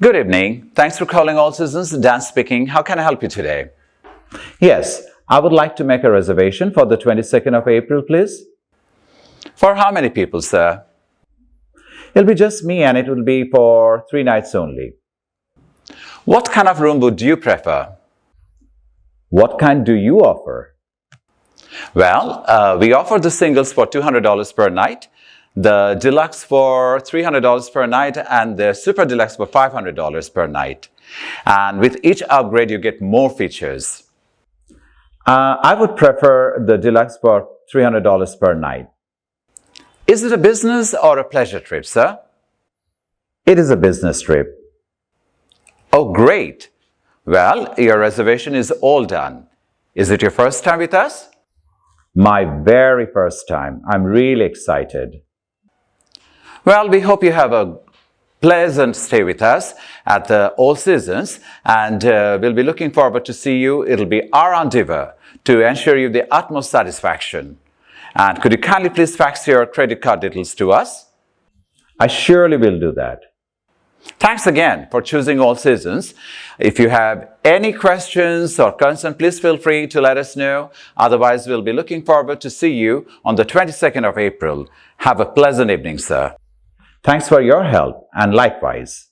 Good evening. Thanks for calling All Seasons. Dan speaking. How can I help you today? Yes, I would like to make a reservation for the 22nd of April, please. For how many people, sir? It'll be just me and it will be for 3 nights only. What kind of room would you prefer? What kind do you offer? Well, we offer the singles for $200 per night, the deluxe for $300 per night, and the super deluxe for $500 per night. And with each upgrade, you get more features. I would prefer the deluxe for $300 per night. Is it a business or a pleasure trip, sir? It is a business trip. Oh, great. Well, your reservation is all done. Is it your first time with us? My very first time. I'm really excited. Well, we hope you have a pleasant stay with us at the All Seasons, and we'll be looking forward to see you. It'll be our endeavor to ensure you the utmost satisfaction. And could you kindly please fax your credit card details to us? I surely will do that. Thanks again for choosing All Seasons. If you have any questions or concerns, please feel free to let us know. Otherwise, we'll be looking forward to see you on the 22nd of April. Have a pleasant evening, sir. Thanks for your help, and likewise.